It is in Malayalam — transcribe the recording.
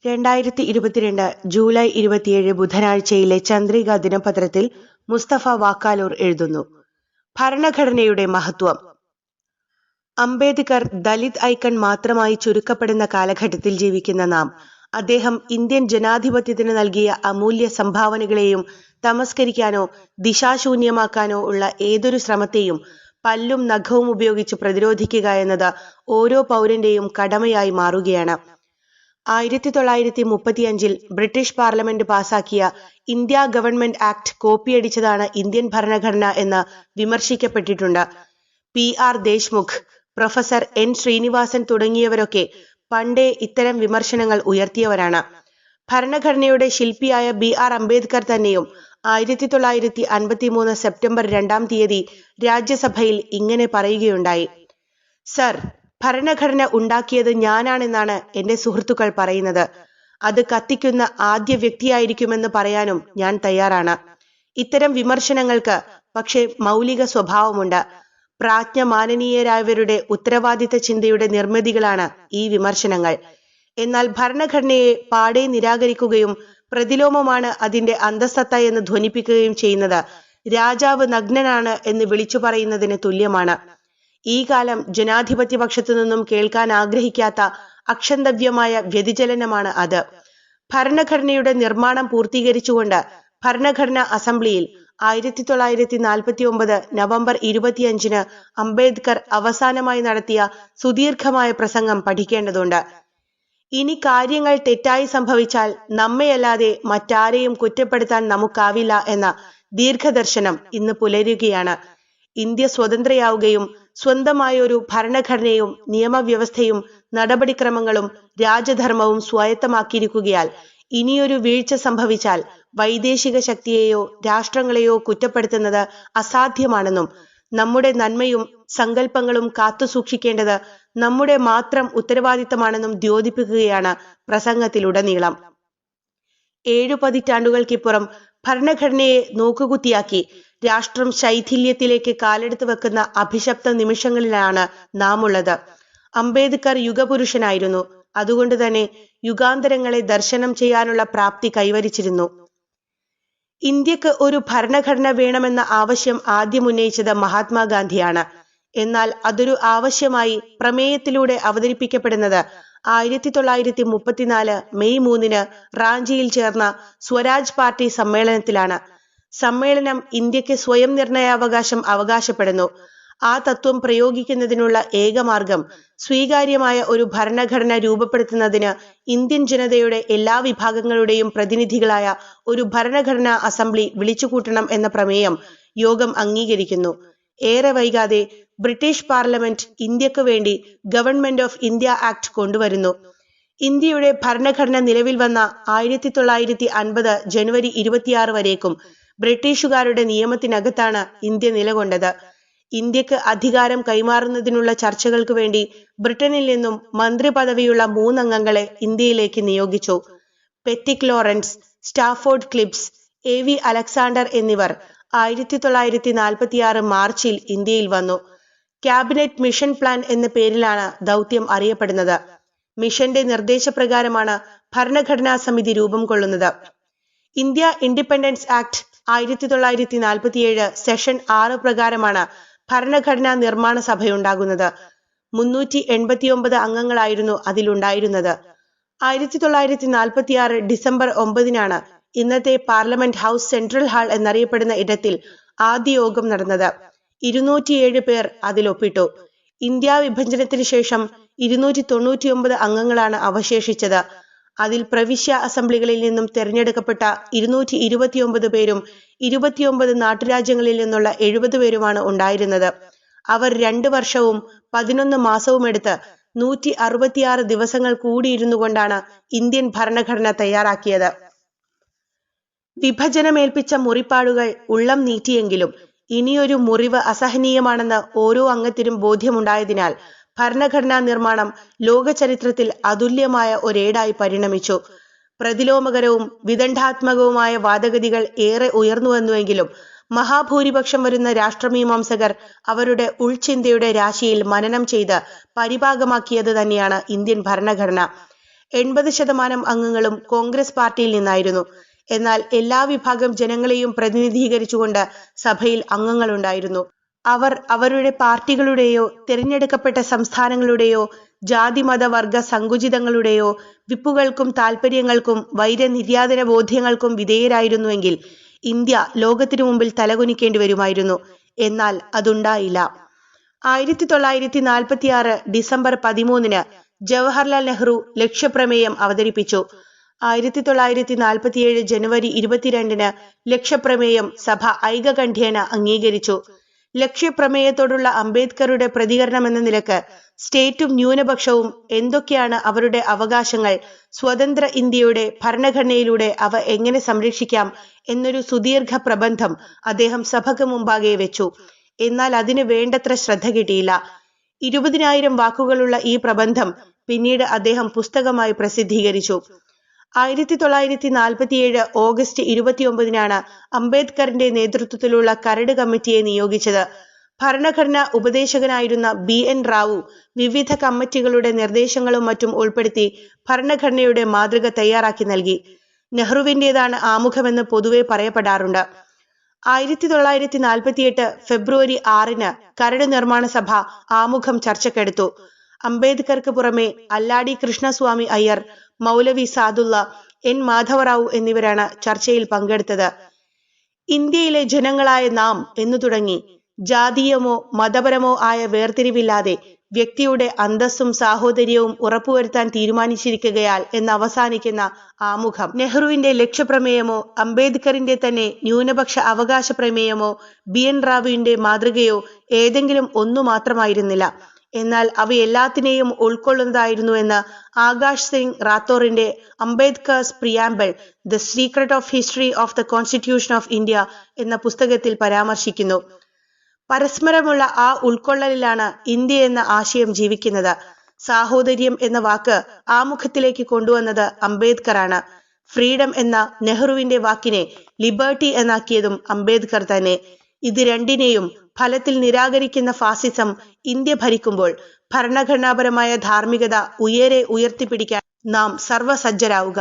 2022 ജൂലൈ 27 ബുധനാഴ്ചയിലെ ചന്ദ്രിക ദിനപത്രത്തിൽ മുസ്തഫ വാക്കാലൂർ എഴുതുന്നു. ഭരണഘടനയുടെ മഹത്വം. അംബേദ്കർ ദലിത് ഐക്കൺ മാത്രമായി ചുരുക്കപ്പെടുന്ന കാലഘട്ടത്തിൽ ജീവിക്കുന്ന നാം, അദ്ദേഹം ഇന്ത്യൻ ജനാധിപത്യത്തിന് നൽകിയ അമൂല്യ സംഭാവനകളെയും തമസ്കരിക്കാനോ ദിശാശൂന്യമാക്കാനോ ഉള്ള ഏതൊരു ശ്രമത്തെയും പല്ലും നഖവും ഉപയോഗിച്ച് പ്രതിരോധിക്കുക എന്നത് ഓരോ പൗരന്റെയും കടമയായി മാറുകയാണ്. 1935 ബ്രിട്ടീഷ് പാർലമെന്റ് പാസാക്കിയ ഇന്ത്യ ഗവൺമെന്റ് ആക്ട് കോപ്പിയടിച്ചതാണ് ഇന്ത്യൻ ഭരണഘടന എന്ന് വിമർശിക്കപ്പെട്ടിട്ടുണ്ട്. PR Deshmukh, professor N Srinivasan തുടങ്ങിയവരൊക്കെ പണ്ടേ ഇത്തരം വിമർശനങ്ങൾ ഉയർത്തിയവരാണ്. ഭരണഘടനയുടെ ശില്പിയായ BR അംബേദ്കർ തന്നെയും 1953 സെപ്റ്റംബർ 2-ാം തീയതി രാജ്യസഭയിൽ ഇങ്ങനെ പറയുകയുണ്ടായി: സർ, ഭരണഘടന ഉണ്ടാക്കിയത് ഞാനാണെന്നാണ് എന്റെ സുഹൃത്തുക്കൾ പറയുന്നത്. അത് കത്തിക്കുന്ന ആദ്യ വ്യക്തിയായിരിക്കുമെന്ന് പറയാനും ഞാൻ തയ്യാറാണ്. ഇത്തരം വിമർശനങ്ങൾക്ക് പക്ഷേ മൗലിക സ്വഭാവമുണ്ട്. പ്രാജ്ഞമാനനീയരായവരുടെ ഉത്തരവാദിത്ത ചിന്തയുടെ നിർമ്മിതികളാണ് ഈ വിമർശനങ്ങൾ. എന്നാൽ ഭരണഘടനയെ പാടെ നിരാകരിക്കുകയും പ്രതിലോമമാണ് അതിന്റെ അന്തഃസത്ത എന്ന് ധ്വനിപ്പിക്കുകയും ചെയ്യുന്നത് രാജാവ് നഗ്നനാണ് എന്ന് വിളിച്ചു പറയുന്നതിന് തുല്യമാണ്. ഈ കാലം ജനാധിപത്യ പക്ഷത്തു നിന്നും കേൾക്കാൻ ആഗ്രഹിക്കാത്ത അക്ഷന്തവ്യമായ വ്യതിചലനമാണ് അത്. ഭരണഘടനയുടെ നിർമ്മാണം പൂർത്തീകരിച്ചുകൊണ്ട് ഭരണഘടനാ അസംബ്ലിയിൽ 1949 നവംബർ 25-ന് അംബേദ്കർ അവസാനമായി നടത്തിയ സുദീർഘമായ പ്രസംഗം പഠിക്കേണ്ടതുണ്ട്. ഇനി കാര്യങ്ങൾ തെറ്റായി സംഭവിച്ചാൽ നമ്മയല്ലാതെ മറ്റാരെയും കുറ്റപ്പെടുത്താൻ നമുക്കാവില്ല എന്ന ദീർഘദർശനം ഇന്ന് പുലരുകയാണ്. ഇന്ത്യ സ്വതന്ത്രയാവുകയും സ്വന്തമായൊരു ഭരണഘടനയും നിയമവ്യവസ്ഥയും നടപടിക്രമങ്ങളും രാജധർമ്മവും സ്വായത്തമാക്കിയിരിക്കുകയാൽ ഇനിയൊരു വീഴ്ച സംഭവിച്ചാൽ വൈദേശിക ശക്തിയെയോ രാഷ്ട്രങ്ങളെയോ കുറ്റപ്പെടുത്തുന്നത് അസാധ്യമാണെന്നും നമ്മുടെ നന്മയും സങ്കല്പങ്ങളും കാത്തുസൂക്ഷിക്കേണ്ടത് നമ്മുടെ മാത്രം ഉത്തരവാദിത്തമാണെന്നും ദ്യോതിപ്പിക്കുകയാണ് പ്രസംഗത്തിലുടനീളം. 7 പതിറ്റാണ്ടുകൾക്കിപ്പുറം ഭരണഘടനയെ നോക്കുകുത്തിയാക്കി രാഷ്ട്രം ശൈഥില്യത്തിലേക്ക് കാലെടുത്ത് വെക്കുന്ന അഭിശപ്ത നിമിഷങ്ങളിലാണ് നാം ഉള്ളത്. അംബേദ്കർ യുഗപുരുഷനായിരുന്നു. അതുകൊണ്ട് തന്നെ യുഗാന്തരങ്ങളെ ദർശനം ചെയ്യാനുള്ള പ്രാപ്തി കൈവരിച്ചിരുന്നു. ഇന്ത്യക്ക് ഒരു ഭരണഘടന വേണമെന്ന ആവശ്യം ആദ്യം ഉന്നയിച്ചത് മഹാത്മാഗാന്ധിയാണ്. എന്നാൽ അതൊരു ആവശ്യമായി പ്രമേയത്തിലൂടെ അവതരിപ്പിക്കപ്പെടുന്നത് 1934 മെയ് 3-ന് റാഞ്ചിയിൽ ചേർന്ന സ്വരാജ് പാർട്ടി സമ്മേളനത്തിലാണ്. സമ്മേളനം ഇന്ത്യക്ക് സ്വയം നിർണയാവകാശം അവകാശപ്പെടുന്നു. ആ തത്വം പ്രയോഗിക്കുന്നതിനുള്ള ഏകമാർഗം സ്വീകാര്യമായ ഒരു ഭരണഘടന രൂപപ്പെടുത്തുന്നതിന് ഇന്ത്യൻ ജനതയുടെ എല്ലാ വിഭാഗങ്ങളുടെയും പ്രതിനിധികളായ ഒരു ഭരണഘടനാ അസംബ്ലി വിളിച്ചുകൂട്ടണം എന്ന പ്രമേയം യോഗം അംഗീകരിക്കുന്നു. ഏറെ വൈകാതെ ബ്രിട്ടീഷ് പാർലമെന്റ് ഇന്ത്യക്ക് വേണ്ടി ഗവൺമെന്റ് ഓഫ് ഇന്ത്യ ആക്ട് കൊണ്ടുവരുന്നു. ഇന്ത്യയുടെ ഭരണഘടന നിലവിൽ വന്ന 1950 ജനുവരി 26 വരേക്കും ബ്രിട്ടീഷുകാരുടെ നിയമത്തിനകത്താണ് ഇന്ത്യ നിലകൊണ്ടത്. ഇന്ത്യക്ക് അധികാരം കൈമാറുന്നതിനുള്ള ചർച്ചകൾക്ക് വേണ്ടി ബ്രിട്ടനിൽ നിന്നും മന്ത്രി പദവിയുള്ള 3 അംഗങ്ങളെ ഇന്ത്യയിലേക്ക് നിയോഗിച്ചു. പെറ്റിക് ലോറൻസ്, സ്റ്റാഫോർഡ് ക്ലിബ്സ്, AV അലക്സാണ്ടർ എന്നിവർ 1946 മാർച്ചിൽ ഇന്ത്യയിൽ വന്നു. ക്യാബിനറ്റ് മിഷൻ പ്ലാൻ എന്ന പേരിലാണ് ദൗത്യം അറിയപ്പെടുന്നത്. മിഷന്റെ നിർദ്ദേശപ്രകാരമാണ് ഭരണഘടനാ സമിതി രൂപം കൊള്ളുന്നത്. ഇന്ത്യ ഇൻഡിപെൻഡൻസ് ആക്ട് 1947 സെഷൻ 6 പ്രകാരമാണ് ഭരണഘടനാ നിർമ്മാണ സഭയുണ്ടാകുന്നത്. 389 അംഗങ്ങളായിരുന്നു അതിലുണ്ടായിരുന്നത്. 1946 ഡിസംബർ 9-നാണ് ഇന്നത്തെ പാർലമെന്റ് ഹൗസ് സെൻട്രൽ ഹാൾ എന്നറിയപ്പെടുന്ന ഇടത്തിൽ ആദ്യ യോഗം നടന്നത്. 207 പേർ അതിലൊപ്പിട്ടു. ഇന്ത്യ വിഭജനത്തിന് ശേഷം 299 അംഗങ്ങളാണ് അവശേഷിച്ചത്. അതിൽ പ്രവിശ്യ അസംബ്ലികളിൽ നിന്നും തെരഞ്ഞെടുക്കപ്പെട്ട 229 പേരും 29 നാട്ടുരാജ്യങ്ങളിൽ നിന്നുള്ള 70 പേരുമാണ് ഉണ്ടായിരുന്നത്. അവർ 2 വർഷവും 11 മാസവും എടുത്ത് 166 ദിവസങ്ങൾ കൂടിയിരുന്നു കൊണ്ടാണ് ഇന്ത്യൻ ഭരണഘടന തയ്യാറാക്കിയത്. വിഭജനമേൽപ്പിച്ച മുറിപ്പാടുകൾ ഉള്ളം നീട്ടിയെങ്കിലും ഇനിയൊരു മുറിവ് അസഹനീയമാണെന്ന് ഓരോ അംഗത്തിനും ബോധ്യമുണ്ടായതിനാൽ ഭരണഘടനാ നിർമ്മാണം ലോക ചരിത്രത്തിൽ അതുല്യമായ ഒരേടായി പരിണമിച്ചു. പ്രതിലോമകരവും വിദണ്ഡാത്മകവുമായ വാദഗതികൾ ഏറെ ഉയർന്നുവന്നുവെങ്കിലും മഹാഭൂരിപക്ഷം വരുന്ന രാഷ്ട്രമീമാംസകർ അവരുടെ ഉൾചിന്തയുടെ രാശിയിൽ മനനം ചെയ്ത് പരിപാകമാക്കിയത് തന്നെയാണ് ഇന്ത്യൻ ഭരണഘടന. 80% അംഗങ്ങളും കോൺഗ്രസ് പാർട്ടിയിൽ നിന്നായിരുന്നു. എന്നാൽ എല്ലാ വിഭാഗം ജനങ്ങളെയും പ്രതിനിധീകരിച്ചുകൊണ്ട് സഭയിൽ അംഗങ്ങളുണ്ടായിരുന്നു. അവർ അവരുടെ പാർട്ടികളുടെയോ തിരഞ്ഞെടുക്കപ്പെട്ട സംസ്ഥാനങ്ങളുടെയോ ജാതി മത വർഗ സങ്കുചിതങ്ങളുടെയോ വിപ്പുകൾക്കും താൽപര്യങ്ങൾക്കും വൈരനിര്യാതന ബോധ്യങ്ങൾക്കും വിധേയരായിരുന്നുവെങ്കിൽ ഇന്ത്യ ലോകത്തിനു മുമ്പിൽ തലകുനിക്കേണ്ടി വരുമായിരുന്നു. എന്നാൽ അതുണ്ടായില്ല. 1946 ഡിസംബർ 13 ജവഹർലാൽ നെഹ്റു ലക്ഷ്യപ്രമേയം അവതരിപ്പിച്ചു. 1947 ജനുവരി 22 ലക്ഷ്യപ്രമേയം സഭ ഐകകണ്ഠ്യേന അംഗീകരിച്ചു. ലക്ഷ്യപ്രമേയത്തോടുള്ള അംബേദ്കറുടെ പ്രതികരണമെന്ന നിലക്ക് സ്റ്റേറ്റും ന്യൂനപക്ഷവും എന്തൊക്കെയാണ് അവരുടെ അവകാശങ്ങൾ, സ്വതന്ത്ര ഇന്ത്യയുടെ ഭരണഘടനയിലൂടെ അവ എങ്ങനെ സംരക്ഷിക്കാം എന്നൊരു സുദീർഘ പ്രബന്ധം അദ്ദേഹം സഭയ്ക്ക് മുമ്പാകെ വെച്ചു. എന്നാൽ അതിന് വേണ്ടത്ര ശ്രദ്ധ കിട്ടിയില്ല. 20,000 വാക്കുകളുള്ള ഈ പ്രബന്ധം പിന്നീട് അദ്ദേഹം പുസ്തകമായി പ്രസിദ്ധീകരിച്ചു. 1947 ഓഗസ്റ്റ് 29 അംബേദ്കറിന്റെ നേതൃത്വത്തിലുള്ള കരട് കമ്മിറ്റിയെ നിയോഗിച്ചത്. ഭരണഘടനാ ഉപദേശകനായിരുന്ന BN റാവു വിവിധ കമ്മിറ്റികളുടെ നിർദ്ദേശങ്ങളും മറ്റും ഉൾപ്പെടുത്തി ഭരണഘടനയുടെ മാതൃക തയ്യാറാക്കി നൽകി. നെഹ്റുവിൻ്റെതാണ് ആമുഖമെന്ന് പൊതുവെ പറയപ്പെടാറുണ്ട്. 1948 ഫെബ്രുവരി 6 കരട് നിർമ്മാണ സഭ ആമുഖം ചർച്ചക്കെടുത്തു. അംബേദ്കർക്ക് പുറമെ അല്ലാടി കൃഷ്ണസ്വാമി അയ്യർ, മൗലവി സാദുള്ള, N മാധവറാവു എന്നിവരാണ് ചർച്ചയിൽ പങ്കെടുത്തത്. ഇന്ത്യയിലെ ജനങ്ങളായ നാം എന്നു തുടങ്ങി ജാതീയമോ മതപരമോ ആയ വേർതിരിവില്ലാതെ വ്യക്തിയുടെ അന്തസ്സും സാഹോദര്യവും ഉറപ്പുവരുത്താൻ തീരുമാനിച്ചിരിക്കുകയാൽ എന്ന് അവസാനിക്കുന്ന ആമുഖം നെഹ്റുവിന്റെ ലക്ഷ്യപ്രമേയമോ അംബേദ്കറിന്റെ തന്നെ ന്യൂനപക്ഷ അവകാശ പ്രമേയമോ BN റാവുവിന്റെ മാതൃകയോ ഏതെങ്കിലും ഒന്നു മാത്രമായിരുന്നില്ല. എന്നാൽ അവയെല്ലാത്തിനെയും ഉൾക്കൊള്ളുന്നതായിരുന്നുവെന്ന് ആകാശ് സിംഗ് റാത്തോറിന്റെ Ambedkar's preamble the secret of history of the constitution of India എന്ന പുസ്തകത്തിൽ പരാമർശിക്കുന്നു. പരസ്പരമുള്ള ആ ഉൾക്കൊള്ളലിലാണ് ഇന്ത്യ എന്ന ആശയം ജീവിക്കുന്നത്. സാഹോദര്യം എന്ന വാക്ക് ആമുഖത്തിലേക്ക് കൊണ്ടുവന്നത് അംബേദ്കറാണ്. ഫ്രീഡം എന്ന നെഹ്റുവിന്റെ വാക്കിനെ ലിബർട്ടി എന്നാക്കിയതും അംബേദ്കർ തന്നെ. ഇത് രണ്ടിനെയും ഫലത്തിൽ നിരാകരിക്കുന്ന ഫാസിസം ഇന്ത്യ ഭരിക്കുമ്പോൾ ഭരണഘടനാപരമായ ധാർമ്മികത ഉയരെ ഉയർത്തിപ്പിടിക്കാൻ നാം സർവസജ്ജരാവുക.